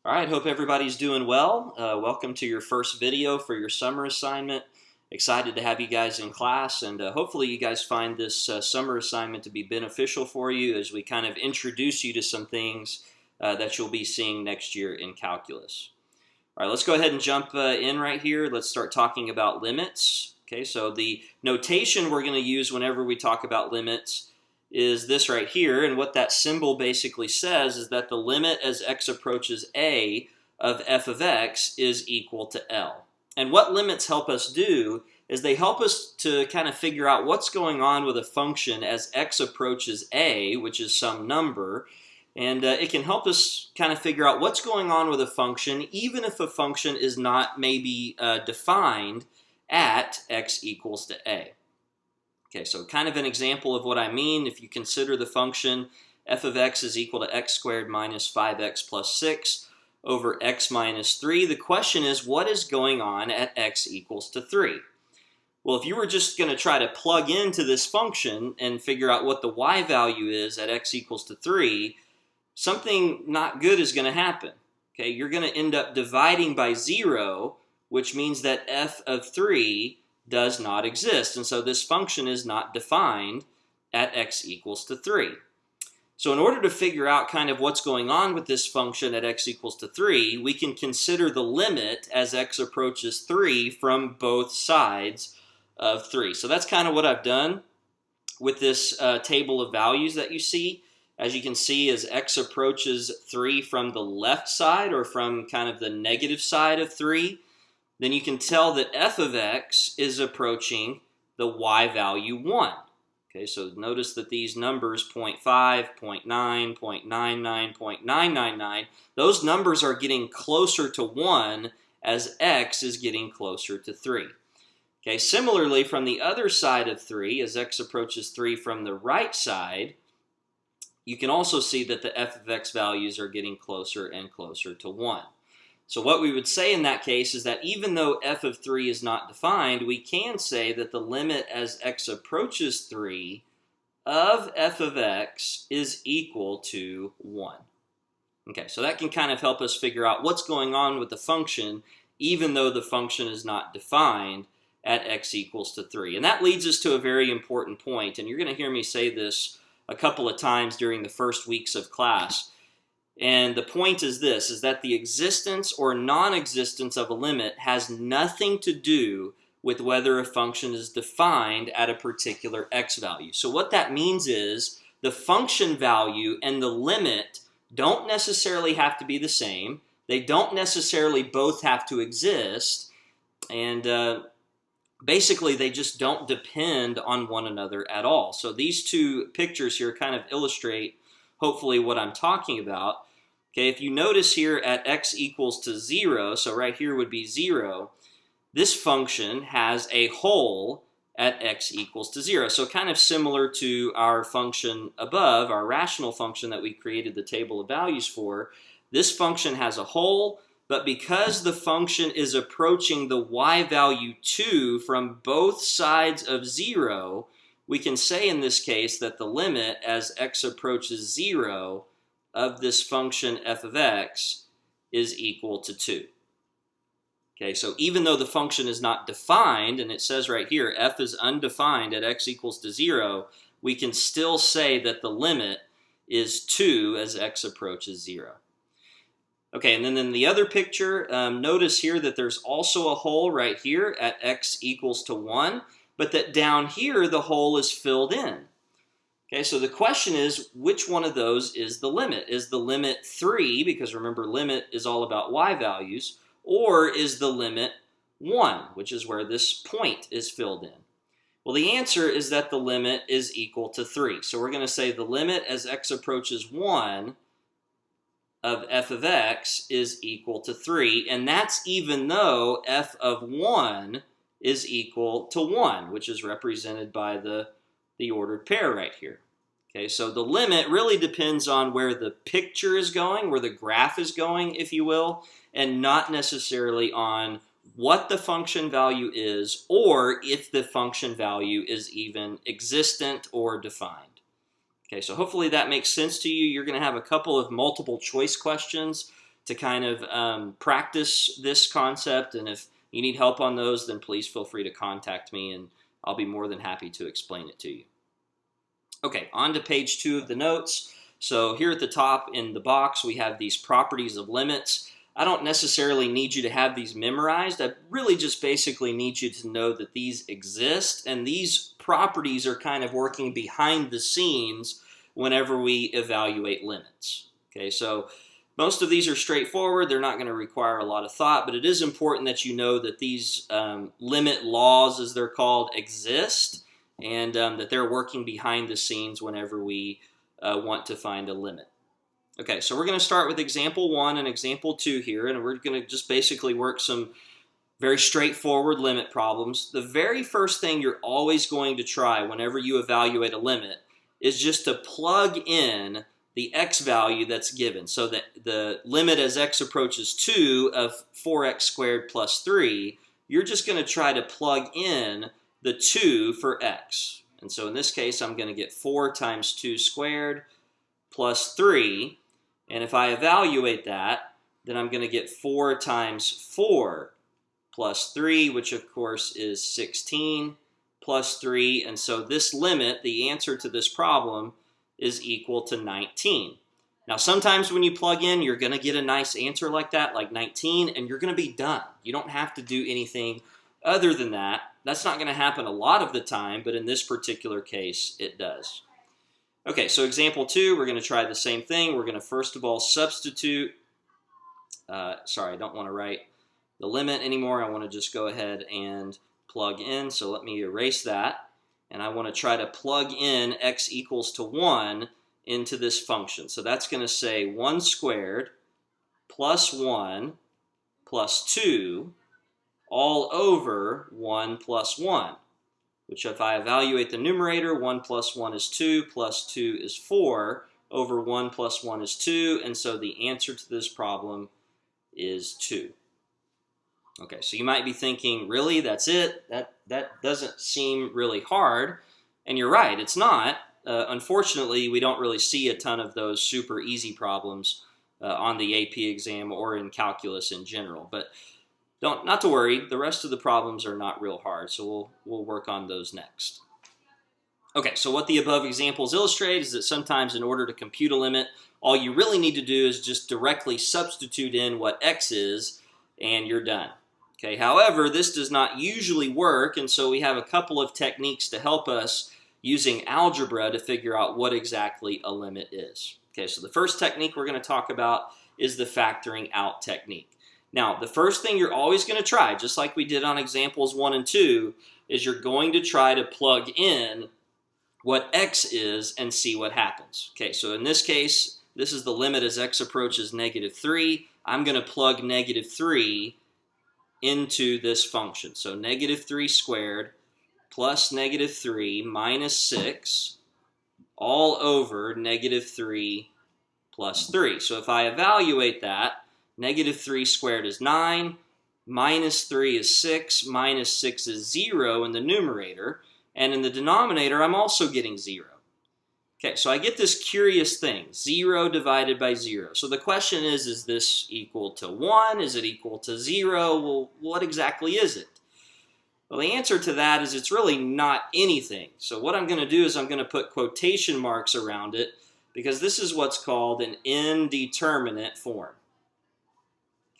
All right, hope everybody's doing well. Welcome to your first video for your summer assignment. Excited to have you guys in class, and hopefully you guys find this summer assignment to be beneficial for you as we kind of introduce you to some things that you'll be seeing next year in calculus. All right, let's go ahead and jump in right here. Let's start talking about limits. Okay, so the notation we're going to use whenever we talk about limits is this right here, and what that symbol basically says is that the limit as x approaches a of f of x is equal to L. And what limits help us do is they help us to kind of figure out what's going on with a function as x approaches a, which is some number, and it can help us kind of figure out what's going on with a function even if a function is not maybe defined at x equals to a. Okay, so kind of an example of what I mean, if you consider the function f of x is equal to x squared minus 5x plus 6 over x minus 3, the question is, what is going on at x equals to 3? Well, if you were just going to try to plug into this function and figure out what the y value is at x equals to 3, something not good is going to happen. Okay, you're going to end up dividing by 0, which means that f of 3 does not exist, and so this function is not defined at x equals to 3. So in order to figure out kind of what's going on with this function at x equals to 3, we can consider the limit as x approaches 3 from both sides of 3. So that's kind of what I've done with this table of values that you see. As you can see, as x approaches 3 from the left side, or from kind of the negative side of 3, then you can tell that f of x is approaching the y value 1. Okay, so notice that these numbers 0.5, 0.9, 0.99, 0.999, those numbers are getting closer to 1 as x is getting closer to 3. Okay, similarly from the other side of 3, as x approaches 3 from the right side, you can also see that the f of x values are getting closer and closer to 1. So what we would say in that case is that even though f of 3 is not defined, we can say that the limit as x approaches 3 of f of x is equal to 1. Okay, so that can kind of help us figure out what's going on with the function even though the function is not defined at x equals to 3. And that leads us to a very important point, and you're going to hear me say this a couple of times during the first weeks of class. And the point is this, is that the existence or non-existence of a limit has nothing to do with whether a function is defined at a particular x value. So what that means is the function value and the limit don't necessarily have to be the same. They don't necessarily both have to exist. And basically, they just don't depend on one another at all. So these two pictures here kind of illustrate, hopefully, what I'm talking about. Okay, if you notice here at x equals to 0, so right here would be 0, this function has a hole at x equals to 0. So kind of similar to our function above, our rational function that we created the table of values for, this function has a hole, but because the function is approaching the y value 2 from both sides of 0, we can say in this case that the limit as x approaches 0 of this function f of x is equal to 2. Okay, so even though the function is not defined, and it says right here f is undefined at x equals to 0, we can still say that the limit is 2 as x approaches 0. Okay, and then in the other picture, notice here that there's also a hole right here at x equals to 1, but that down here the hole is filled in. Okay, so the question is, which one of those is the limit? Is the limit 3, because remember limit is all about y values, or is the limit 1, which is where this point is filled in? Well, the answer is that the limit is equal to 3. So we're going to say the limit as x approaches 1 of f of x is equal to 3, and that's even though f of 1 is equal to 1, which is represented by the ordered pair right here. Okay, so the limit really depends on where the picture is going, where the graph is going, if you will, and not necessarily on what the function value is or if the function value is even existent or defined. Okay, so hopefully that makes sense to you. You're going to have a couple of multiple choice questions to kind of practice this concept, and if you need help on those, then please feel free to contact me, and I'll be more than happy to explain it to you. Okay, on to page 2 of the notes. So here at the top in the box, we have these properties of limits. I don't necessarily need you to have these memorized. I really just basically need you to know that these exist, and these properties are kind of working behind the scenes whenever we evaluate limits. Okay, so most of these are straightforward. They're not going to require a lot of thought, but it is important that you know that these limit laws, as they're called, exist, and that they're working behind the scenes whenever we want to find a limit. Okay, so we're going to start with example 1 and example 2 here, and we're going to just basically work some very straightforward limit problems. The very first thing you're always going to try whenever you evaluate a limit is just to plug in the x value that's given. So that the limit as x approaches 2 of 4x squared plus 3, you're just going to try to plug in the 2 for x. And so in this case, I'm going to get 4 times 2 squared plus 3. And if I evaluate that, then I'm going to get 4 times 4 plus 3, which of course is 16 plus 3. And so this limit, the answer to this problem, is equal to 19. Now sometimes when you plug in, you're going to get a nice answer like that, like 19, and you're going to be done. You don't have to do anything other than that. That's not going to happen a lot of the time, but in this particular case, it does. Okay, so example 2, we're going to try the same thing. We're going to first of all substitute, sorry, I don't want to write the limit anymore. I want to just go ahead and plug in. So let me erase that. And I want to try to plug in x equals to 1 into this function. So that's going to say 1 squared plus 1 plus 2 all over 1 plus 1. Which if I evaluate the numerator, 1 plus 1 is 2, plus 2 is 4, over 1 plus 1 is 2, and so the answer to this problem is 2. Okay, so you might be thinking, really, that's it? That doesn't seem really hard, and you're right, it's not. Unfortunately, we don't really see a ton of those super easy problems on the AP exam or in calculus in general, but not to worry, the rest of the problems are not real hard, so we'll work on those next. Okay, so what the above examples illustrate is that sometimes in order to compute a limit, all you really need to do is just directly substitute in what x is, and you're done. Okay, however, this does not usually work, and so we have a couple of techniques to help us using algebra to figure out what exactly a limit is. Okay, so the first technique we're going to talk about is the factoring out technique. Now, the first thing you're always going to try, just like we did on examples 1 and 2, is you're going to try to plug in what x is and see what happens. Okay, so in this case, this is the limit as x approaches -3. I'm going to plug -3 into this function. So -3 squared plus -3 minus 6 all over -3 plus 3. So if I evaluate that, -3 squared is 9, minus 3 is 6, minus 6 is 0 in the numerator, and in the denominator I'm also getting 0. Okay, so I get this curious thing, 0 divided by 0. So the question is this equal to 1? Is it equal to 0? Well, what exactly is it? Well, the answer to that is it's really not anything. So what I'm going to do is I'm going to put quotation marks around it, because this is what's called an indeterminate form.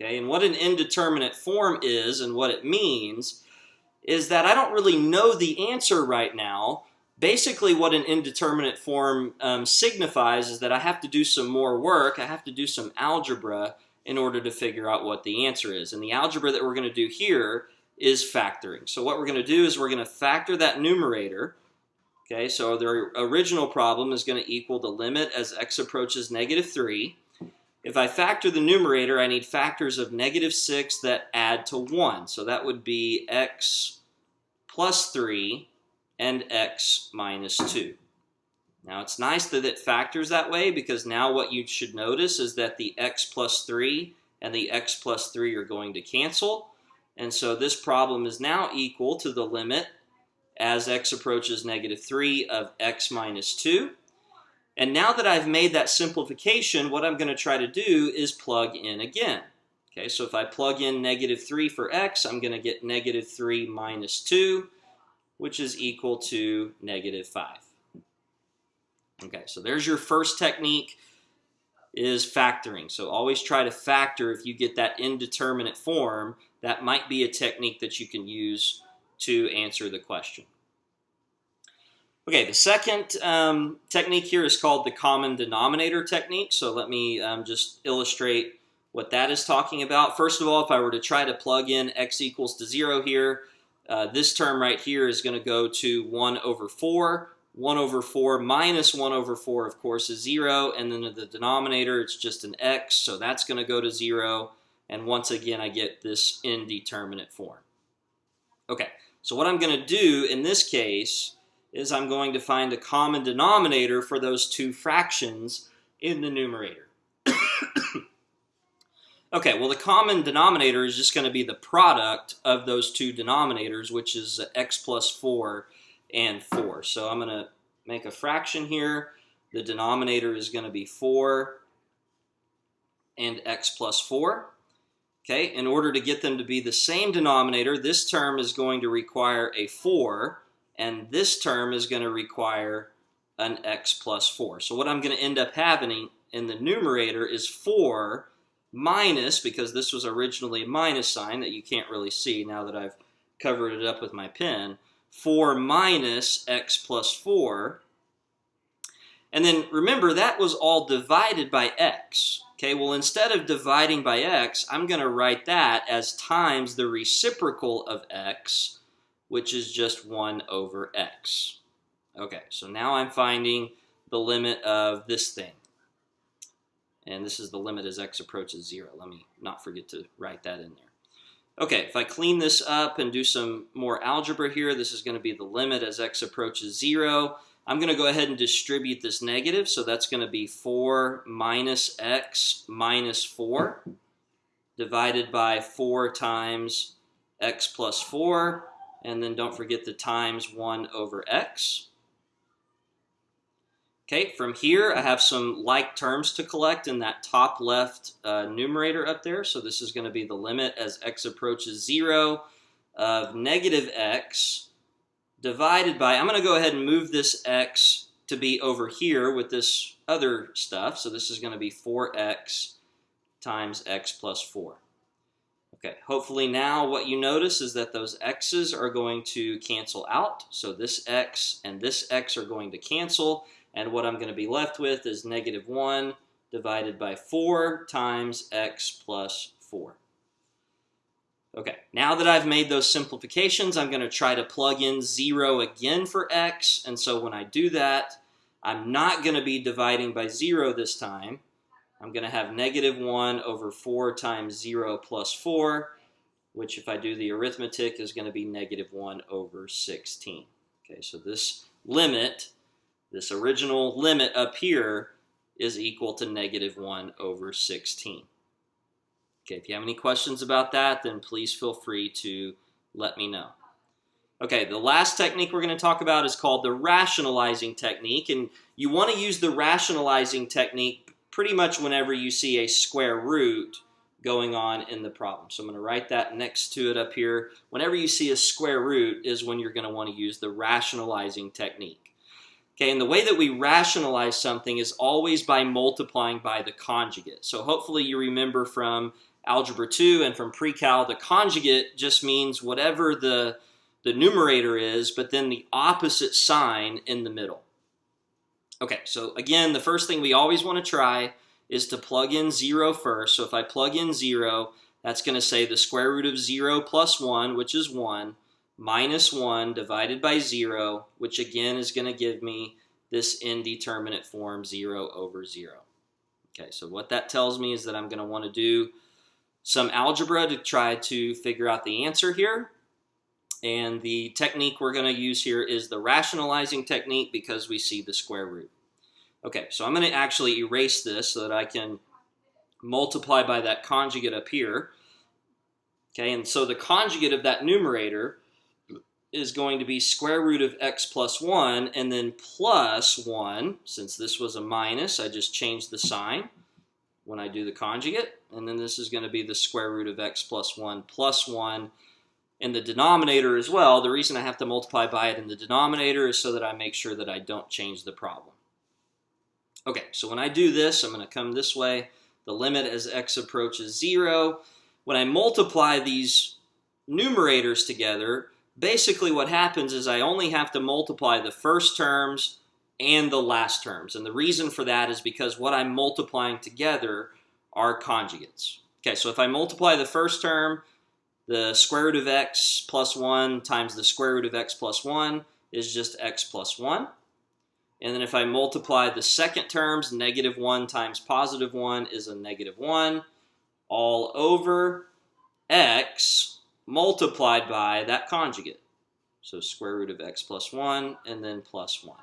Okay, and what an indeterminate form is and what it means is that I don't really know the answer right now. Basically, what an indeterminate form signifies is that I have to do some more work. I have to do some algebra in order to figure out what the answer is. And the algebra that we're going to do here is factoring. So what we're going to do is we're going to factor that numerator. Okay, so the original problem is going to equal the limit as x approaches -3. If I factor the numerator, I need factors of -6 that add to 1. So that would be x plus 3 and x minus 2. Now it's nice that it factors that way, because now what you should notice is that the x plus 3 and the x plus 3 are going to cancel. And so this problem is now equal to the limit as x approaches -3 of x minus 2. And now that I've made that simplification, what I'm going to try to do is plug in again. Okay, so if I plug in -3 for x, I'm going to get -3 minus 2, which is equal to -5. Okay, so there's your first technique, is factoring. So always try to factor if you get that indeterminate form. That might be a technique that you can use to answer the question. Okay, the second technique here is called the common denominator technique. So let me just illustrate what that is talking about. First of all, if I were to try to plug in x equals to 0 here, this term right here is going to go to 1/4. 1/4 minus 1/4, of course, is 0. And then in the denominator, it's just an x, so that's going to go to 0. And once again, I get this indeterminate form. Okay, so what I'm going to do in this case is I'm going to find a common denominator for those two fractions in the numerator. Okay, well, the common denominator is just going to be the product of those two denominators, which is x plus 4 and 4. So I'm going to make a fraction here. The denominator is going to be 4 and x plus 4. Okay, in order to get them to be the same denominator, this term is going to require a 4, and this term is going to require an x plus 4. So what I'm going to end up having in the numerator is 4 minus, because this was originally a minus sign that you can't really see now that I've covered it up with my pen, 4 minus x plus 4. And then remember, that was all divided by x. Okay, well, instead of dividing by x, I'm going to write that as times the reciprocal of x, which is just 1/x. Okay, so now I'm finding the limit of this thing. And this is the limit as x approaches 0. Let me not forget to write that in there. Okay, if I clean this up and do some more algebra here, this is going to be the limit as x approaches 0. I'm going to go ahead and distribute this negative, so that's going to be 4 minus x minus 4 divided by 4 times x plus 4, and then don't forget the times 1/x. Okay, from here I have some like terms to collect in that top left numerator up there. So this is going to be the limit as x approaches 0 of -x divided by, I'm going to go ahead and move this x to be over here with this other stuff. So this is going to be 4x times x plus 4. Okay, hopefully now what you notice is that those x's are going to cancel out. So this x and this x are going to cancel. And what I'm going to be left with is -1 divided by 4 times x plus 4. Okay, now that I've made those simplifications, I'm going to try to plug in 0 again for x. And so when I do that, I'm not going to be dividing by 0 this time. I'm going to have -1/4 times 0 plus 4, which if I do the arithmetic is going to be -1/16. Okay, so this limit, this original limit up here, is equal to -1/16. Okay, if you have any questions about that, then please feel free to let me know. Okay, the last technique we're going to talk about is called the rationalizing technique, and you want to use the rationalizing technique pretty much whenever you see a square root going on in the problem. So I'm going to write that next to it up here. Whenever you see a square root is when you're going to want to use the rationalizing technique. Okay, and the way that we rationalize something is always by multiplying by the conjugate. So hopefully you remember from Algebra 2 and from pre-cal, the conjugate just means whatever the numerator is, but then the opposite sign in the middle. Okay, so again, the first thing we always want to try is to plug in 0 first. So if I plug in 0, that's going to say the square root of 0 plus 1, which is 1, minus 1 divided by 0, which again is going to give me this indeterminate form 0/0. Okay, so what that tells me is that I'm going to want to do some algebra to try to figure out the answer here. And the technique we're going to use here is the rationalizing technique because we see the square root. Okay, so I'm going to actually erase this so that I can multiply by that conjugate up here. Okay, and so the conjugate of that numerator is going to be square root of x plus 1, and then plus 1. Since this was a minus, I just changed the sign when I do the conjugate. And then this is going to be the square root of x plus 1 plus 1 in the denominator as well. The reason I have to multiply by it in the denominator is so that I make sure that I don't change the problem. Okay, so when I do this, I'm going to come this way. The limit as x approaches 0. When I multiply these numerators together, basically what happens is I only have to multiply the first terms and the last terms. And the reason for that is because what I'm multiplying together are conjugates. Okay, so if I multiply the first term, the square root of x plus 1 times the square root of x plus 1 is just x plus 1. And then if I multiply the second terms, negative 1 times positive 1 is a negative 1, all over x multiplied by that conjugate. So square root of x plus 1 and then plus 1.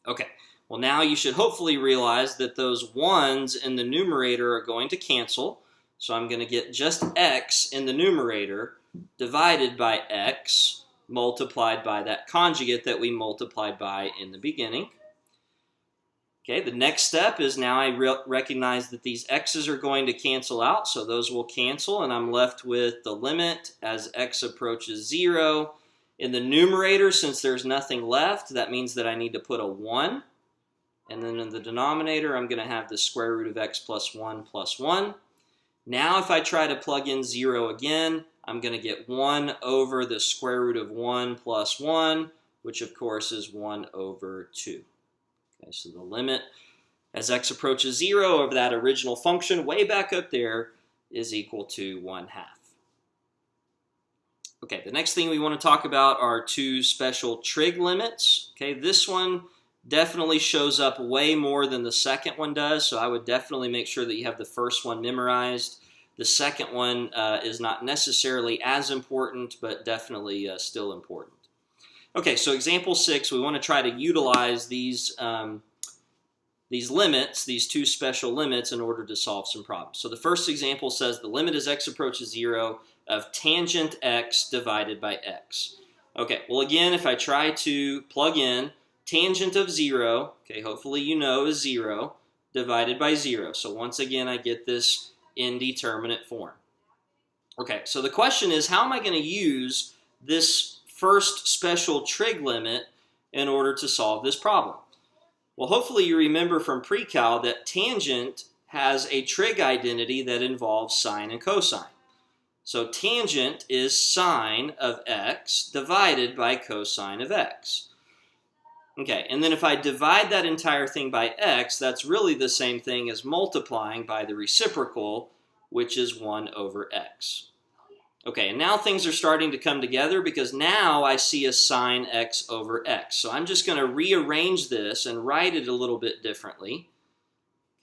Okay, well now you should hopefully realize that those 1's in the numerator are going to cancel. So I'm going to get just x in the numerator divided by x multiplied by that conjugate that we multiplied by in the beginning. Okay, the next step is now I recognize that these x's are going to cancel out, so those will cancel, and I'm left with the limit as x approaches 0. In the numerator, since there's nothing left, that means that I need to put a 1. And then in the denominator, I'm going to have the square root of x plus 1 plus 1. Now if I try to plug in 0 again, I'm going to get 1 over the square root of 1 plus 1, which of course is 1 over 2. Okay, so the limit as x approaches 0 of that original function way back up there is equal to 1/2. Okay, the next thing we want to talk about are two special trig limits. Okay, this one definitely shows up way more than the second one does, so I would definitely make sure that you have the first one memorized. The second one is not necessarily as important, but definitely still important. Okay, so example 6, we want to try to utilize these limits, these two special limits, in order to solve some problems. So the first example says the limit as x approaches 0 of tangent x divided by x. Okay, well again, if I try to plug in tangent of 0, okay, hopefully you know is 0, divided by 0. So once again, I get this indeterminate form. Okay, so the question is, how am I going to use this first special trig limit in order to solve this problem? Well, hopefully you remember from pre-cal that tangent has a trig identity that involves sine and cosine. So tangent is sine of x divided by cosine of x. Okay, and then if I divide that entire thing by x, that's really the same thing as multiplying by the reciprocal, which is 1 over x. Okay, and now things are starting to come together because now I see a sine x over x. So I'm just going to rearrange this and write it a little bit differently.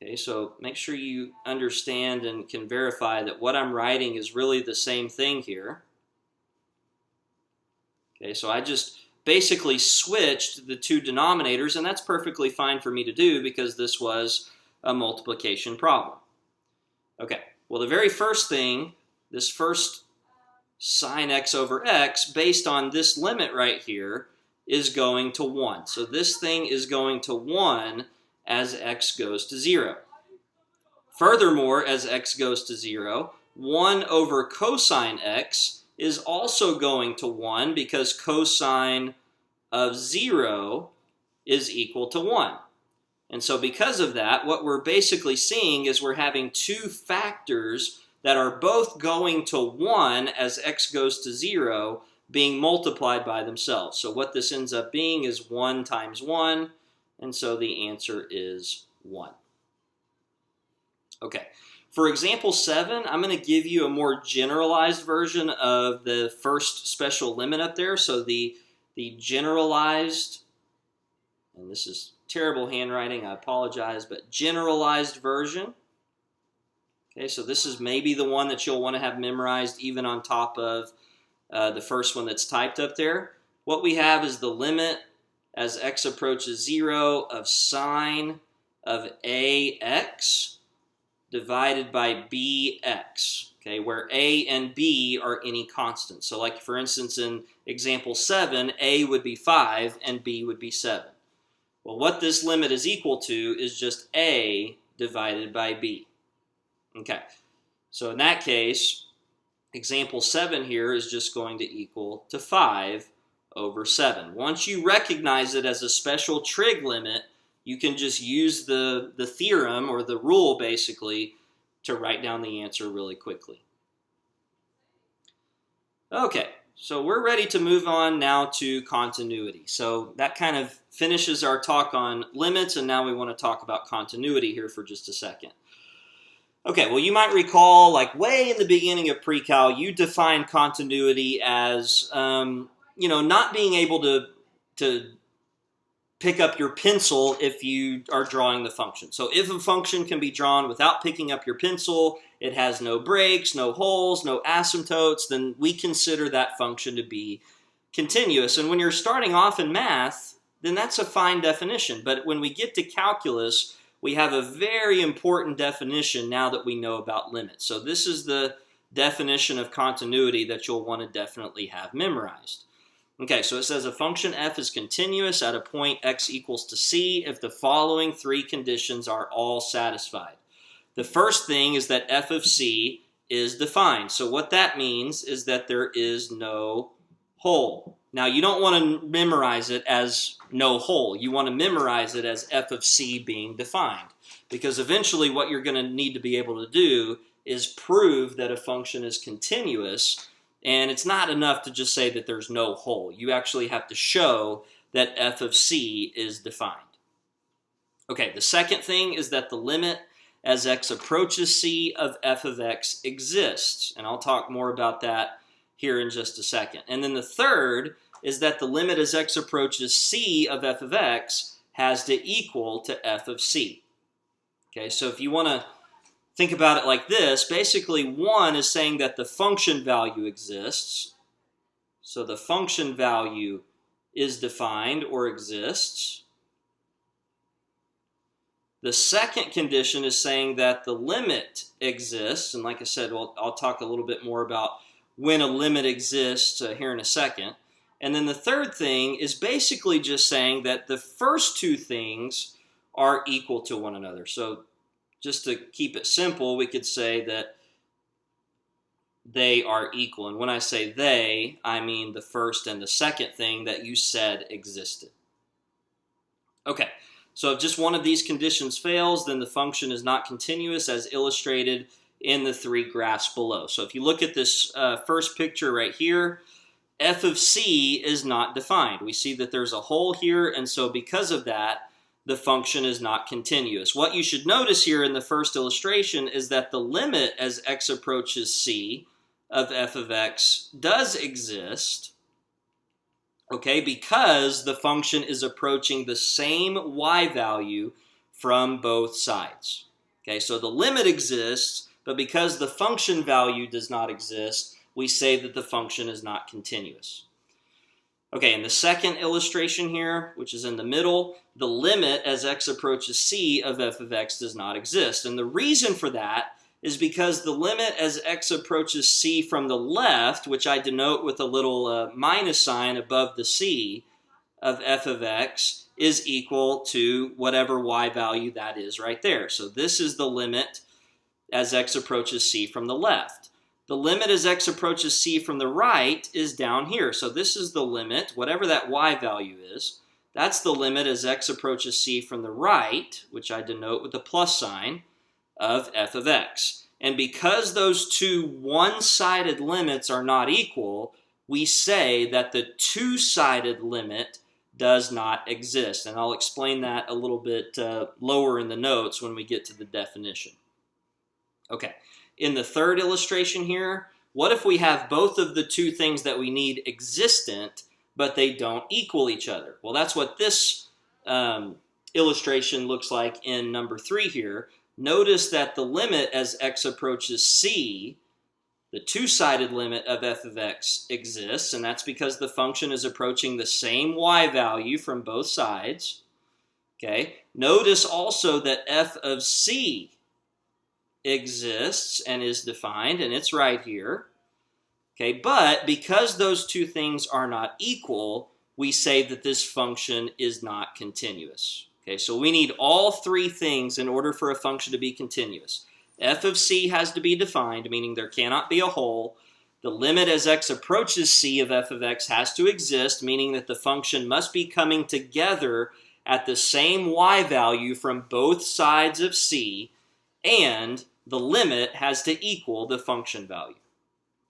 Okay, so make sure you understand and can verify that what I'm writing is really the same thing here. Okay, so I just basically switched the two denominators, and that's perfectly fine for me to do because this was a multiplication problem. Okay, well the very first thing, this first sine x over x, based on this limit right here, is going to 1. So this thing is going to 1 as x goes to 0. Furthermore, as x goes to 0, 1 over cosine x is also going to 1 because cosine of 0 is equal to 1. And so because of that, what we're basically seeing is we're having two factors that are both going to 1 as x goes to 0 being multiplied by themselves. So what this ends up being is 1 times 1, and so the answer is 1. Okay. For example 7, I'm going to give you a more generalized version of the first special limit up there. So the generalized, and this is terrible handwriting, I apologize, but generalized version. Okay, so this is maybe the one that you'll want to have memorized even on top of the first one that's typed up there. What we have is the limit as x approaches 0 of sine of ax divided by bx. okay, where a and b are any constant. So like, for instance, in example 7, a would be 5 and b would be 7. Well, what this limit is equal to is just a divided by b. Okay, so in that case, example 7 here is just going to equal to 5 over 7. Once you recognize it as a special trig limit, you can just use the theorem, or the rule basically, to write down the answer really quickly. Okay, so we're ready to move on now to continuity. So that kind of finishes our talk on limits, and now we want to talk about continuity here for just a second. Okay, well, you might recall, like way in the beginning of pre-cal, you defined continuity as, not being able to pick up your pencil if you are drawing the function. So if a function can be drawn without picking up your pencil, it has no breaks, no holes, no asymptotes, then we consider that function to be continuous. And when you're starting off in math, then that's a fine definition. But when we get to calculus, we have a very important definition now that we know about limits. So this is the definition of continuity that you'll want to definitely have memorized. Okay, so it says a function f is continuous at a point x equals to c if the following 3 conditions are all satisfied. The first thing is that f of c is defined. So what that means is that there is no hole. Now, you don't want to memorize it as no hole. You want to memorize it as f of c being defined, because eventually what you're going to need to be able to do is prove that a function is continuous. And it's not enough to just say that there's no hole. You actually have to show that f of c is defined. Okay, the second thing is that the limit as x approaches c of f of x exists. And I'll talk more about that here in just a second. And then the third is that the limit as x approaches c of f of x has to equal to f of c. Okay, so if you want to think about it like this, basically 1 is saying that the function value exists. So the function value is defined or exists. The second condition is saying that the limit exists. And like I said, I'll talk a little bit more about when a limit exists here in a second. And then the third thing is basically just saying that the first 2 things are equal to one another. So just to keep it simple, we could say that they are equal. And when I say they, I mean the first and the second thing that you said existed. Okay, so if just one of these conditions fails, then the function is not continuous, as illustrated in the 3 graphs below. So if you look at this first picture right here, f of c is not defined. We see that there's a hole here, and so because of that, the function is not continuous. What you should notice here in the first illustration is that the limit as x approaches c of f of x does exist, okay, because the function is approaching the same y value from both sides. Okay, so the limit exists, but because the function value does not exist, we say that the function is not continuous. Okay, in the second illustration here, which is in the middle, the limit as x approaches c of f of x does not exist. And the reason for that is because the limit as x approaches c from the left, which I denote with a little minus sign above the c of f of x, is equal to whatever y value that is right there. So this is the limit as x approaches c from the left. The limit as x approaches c from the right is down here. So this is the limit, whatever that y value is. That's the limit as x approaches c from the right, which I denote with a plus sign, of f of x. And because those 2 one-sided limits are not equal, we say that the 2-sided limit does not exist. And I'll explain that a little bit lower in the notes when we get to the definition. Okay. In the third illustration here, what if we have both of the 2 things that we need existent, but they don't equal each other? Well, that's what this illustration looks like in number 3 here. Notice that the limit as x approaches c, the 2-sided limit of f of x exists, and that's because the function is approaching the same y value from both sides. Okay. Notice also that f of c exists and is defined, and it's right here. Okay, but because those two things are not equal, we say that this function is not continuous. Okay, so we need all three things in order for a function to be continuous. F of c has to be defined, meaning there cannot be a hole. The limit as x approaches c of f of x has to exist, meaning that the function must be coming together at the same y value from both sides of c, and the limit has to equal the function value.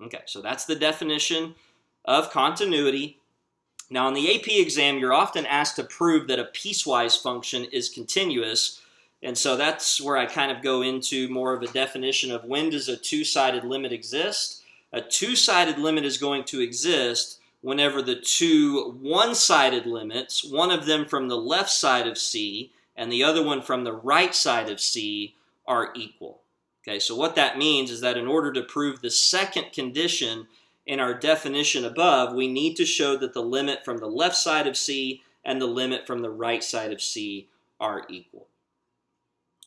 Okay, so that's the definition of continuity. Now, in the AP exam, you're often asked to prove that a piecewise function is continuous, and so that's where I kind of go into more of a definition of when does a two-sided limit exist. A two-sided limit is going to exist whenever the two one-sided limits, one of them from the left side of C and the other one from the right side of C, are equal. Okay, so what that means is that in order to prove the second condition in our definition above, we need to show that the limit from the left side of C and the limit from the right side of C are equal.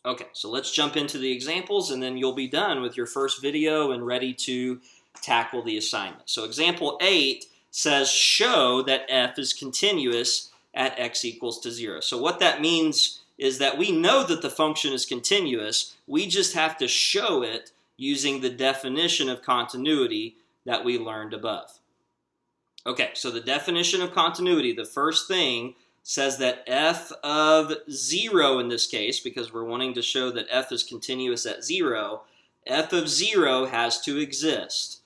Okay, so let's jump into the examples, and then you'll be done with your first video and ready to tackle the assignment. So example 8 says show that f is continuous at x equals to 0. So what that means is that we know that the function is continuous. We just have to show it using the definition of continuity that we learned above. Okay, so the definition of continuity, the first thing says that f of 0 in this case, because we're wanting to show that f is continuous at 0, f of 0 has to exist.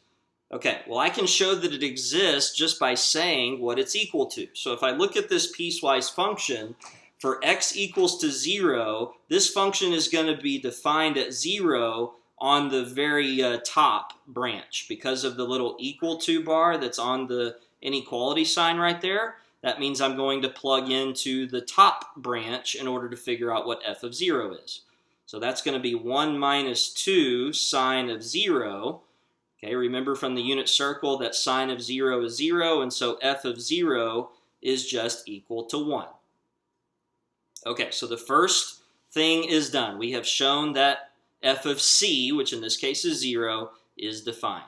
Okay, well, I can show that it exists just by saying what it's equal to. So if I look at this piecewise function, for x equals to 0, this function is going to be defined at 0 on the very top branch because of the little equal to bar that's on the inequality sign right there. That means I'm going to plug into the top branch in order to figure out what f of 0 is. So that's going to be 1 minus 2 sine of 0. Okay, remember from the unit circle that sine of 0 is 0, and so f of 0 is just equal to 1. Okay, so the first thing is done. We have shown that f of c, which in this case is 0, is defined.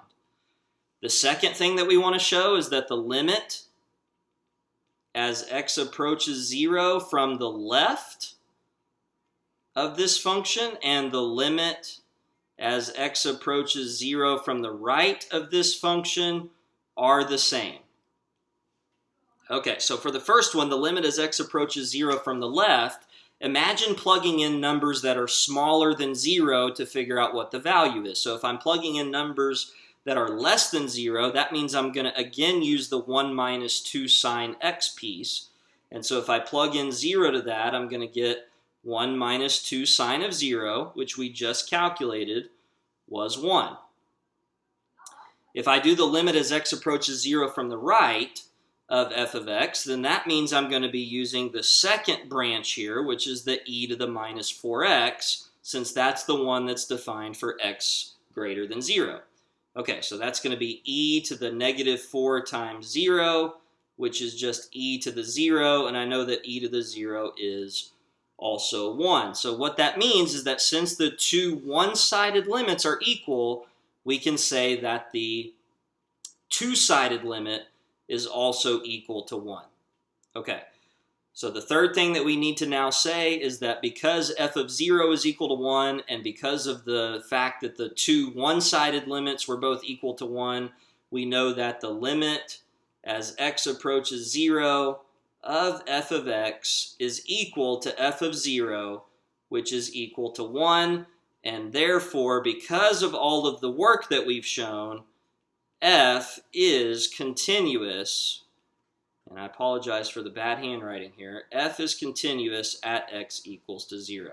The second thing that we want to show is that the limit as x approaches 0 from the left of this function and the limit as x approaches 0 from the right of this function are the same. Okay, so for the first one, the limit as x approaches 0 from the left, imagine plugging in numbers that are smaller than 0 to figure out what the value is. So if I'm plugging in numbers that are less than 0, that means I'm going to again use the 1 minus 2 sine x piece. And so if I plug in 0 to that, I'm going to get 1 minus 2 sine of 0, which we just calculated was 1. If I do the limit as x approaches 0 from the right of f of x, then that means I'm going to be using the second branch here, which is the e to the minus 4x, since that's the one that's defined for x greater than 0. Okay, so that's going to be e to the negative 4 times 0, which is just e to the 0, and I know that e to the 0 is also 1. So what that means is that since the two one-sided limits are equal, we can say that the two-sided limit is also equal to 1. Okay, so the third thing that we need to now say is that because f of 0 is equal to 1, and because of the fact that the two one-sided limits were both equal to 1, we know that the limit as x approaches 0 of f of x is equal to f of 0, which is equal to 1, and therefore, because of all of the work that we've shown, f is continuous, and I apologize for the bad handwriting here, f is continuous at x equals to 0.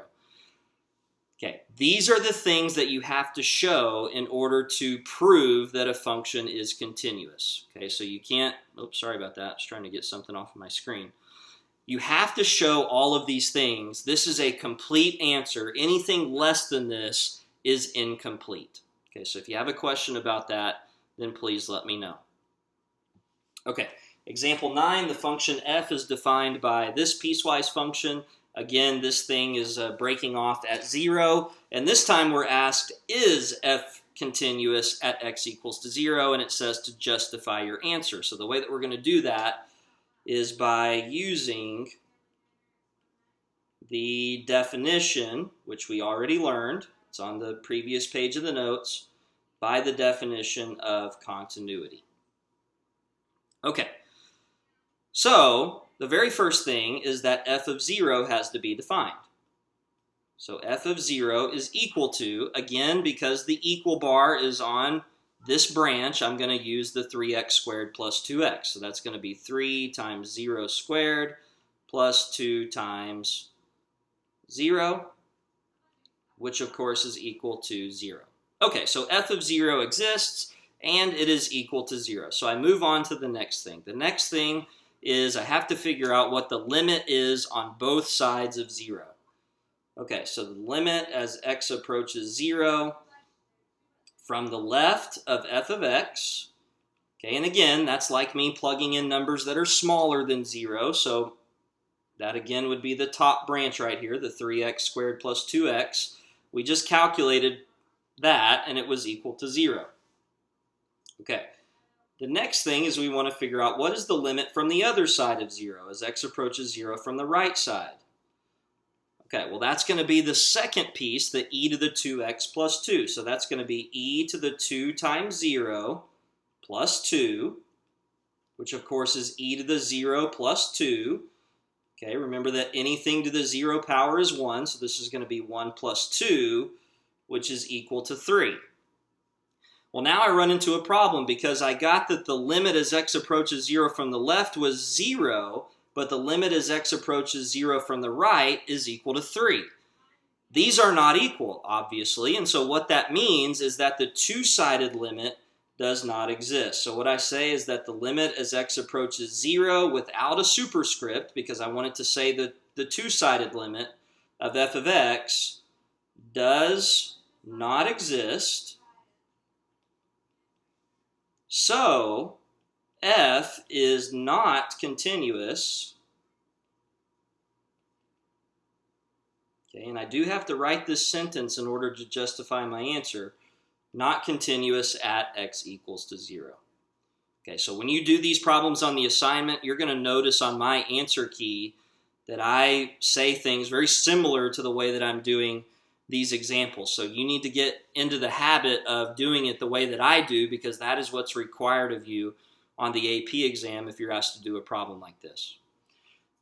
Okay, these are the things that you have to show in order to prove that a function is continuous. Okay, so you can't, oops, sorry about that, I was trying to get something off of my screen. You have to show all of these things. This is a complete answer. Anything less than this is incomplete. Okay, so if you have a question about that, then please let me know. Okay, example 9, the function f is defined by this piecewise function Again, this thing is breaking off at 0, and this time we're asked, is f continuous at x equals to 0, and it says to justify your answer. So the way that we're going to do that is by using the definition, which we already learned. It's on the previous page of the notes, by the definition of continuity. Okay, so the very first thing is that f of 0 has to be defined. So f of 0 is equal to, again, because the equal bar is on this branch, I'm going to use the 3x squared plus 2x. So that's going to be 3 times 0 squared plus 2 times 0, which of course is equal to 0. Okay, so f of 0 exists, and it is equal to 0. So I move on to the next thing. The next thing is I have to figure out what the limit is on both sides of 0. Okay, so the limit as x approaches 0 from the left of f of x. Okay, and again, that's like me plugging in numbers that are smaller than 0. So that again would be the top branch right here, the 3x squared plus 2x. We just calculated that, and it was equal to 0. Okay, the next thing is we want to figure out what is the limit from the other side of 0 as x approaches 0 from the right side. Okay, well that's going to be the second piece, the e to the 2x plus 2. So that's going to be e to the 2 times 0 plus 2, which of course is e to the 0 plus 2. Okay, remember that anything to the 0 power is 1, so this is going to be 1 plus 2, which is equal to 3. Well, now I run into a problem because I got that the limit as x approaches 0 from the left was 0, but the limit as x approaches 0 from the right is equal to 3. These are not equal, obviously, and so what that means is that the two-sided limit does not exist. So what I say is that the limit as x approaches 0 without a superscript, because I want it to say that the two-sided limit of f of x does not exist. So f is not continuous. Okay, and I do have to write this sentence in order to justify my answer. Not continuous at x equals to 0. Okay, so when you do these problems on the assignment, you're going to notice on my answer key that I say things very similar to the way that I'm doing these examples. So you need to get into the habit of doing it the way that I do, because that is what's required of you on the AP exam if you're asked to do a problem like this.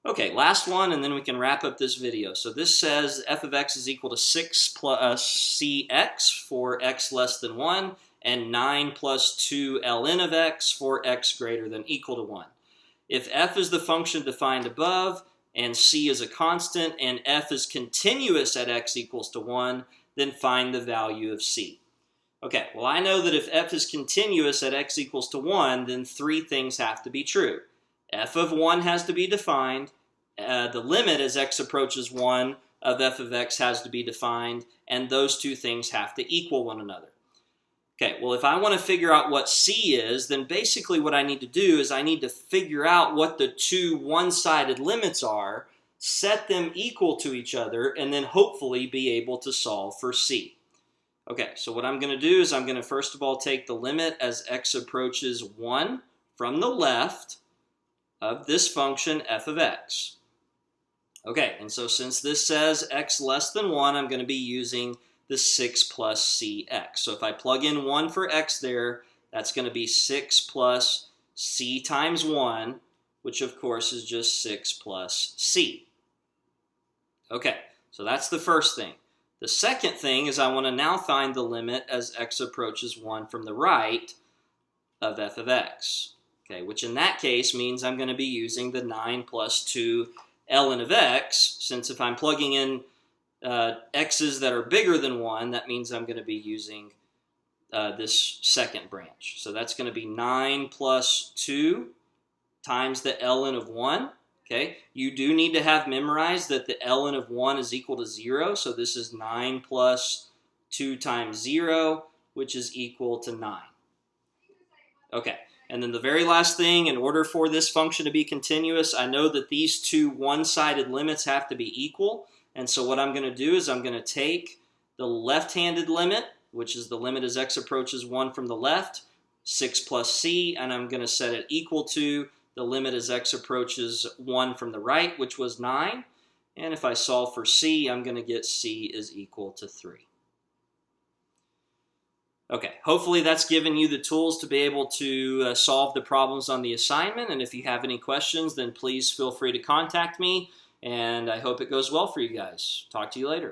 Okay, last one, and then we can wrap up this video. So this says f of x is equal to 6 plus cx for x less than 1, and 9 plus 2 ln of x for x greater than equal to 1. If f is the function defined above, and c is a constant, and f is continuous at x equals to 1, then find the value of c. Okay, well I know that if f is continuous at x equals to 1, then three things have to be true. F of 1 has to be defined, the limit as x approaches 1 of f of x has to be defined, and those two things have to equal one another. Okay, well if I want to figure out what c is, then basically what I need to do is I need to figure out what the two one-sided limits are, set them equal to each other, and then hopefully be able to solve for c. Okay, so what I'm going to do is I'm going to first of all take the limit as x approaches 1 from the left of this function f of x. Okay, and so since this says x less than 1, I'm going to be using the 6 plus cx. So if I plug in 1 for x there, that's going to be 6 plus c times 1, which of course is just 6 plus c. Okay, so that's the first thing. The second thing is I want to now find the limit as x approaches 1 from the right of f of x. Okay, which in that case means I'm going to be using the 9 plus 2 ln of x, since if I'm plugging in x's that are bigger than 1, that means I'm going to be using this second branch. So that's going to be 9 plus 2 times the ln of 1. Okay, you do need to have memorized that the ln of 1 is equal to 0, so this is 9 plus 2 times 0, which is equal to 9. Okay, And then the very last thing, in order for this function to be continuous, I know that these two one-sided limits have to be equal. And so what I'm going to do is I'm going to take the left-handed limit, which is the limit as x approaches 1 from the left, 6 plus c, and I'm going to set it equal to the limit as x approaches 1 from the right, which was 9. And if I solve for c, I'm going to get c is equal to 3. Okay, hopefully that's given you the tools to be able to solve the problems on the assignment. And if you have any questions, then please feel free to contact me. And I hope it goes well for you guys. Talk to you later.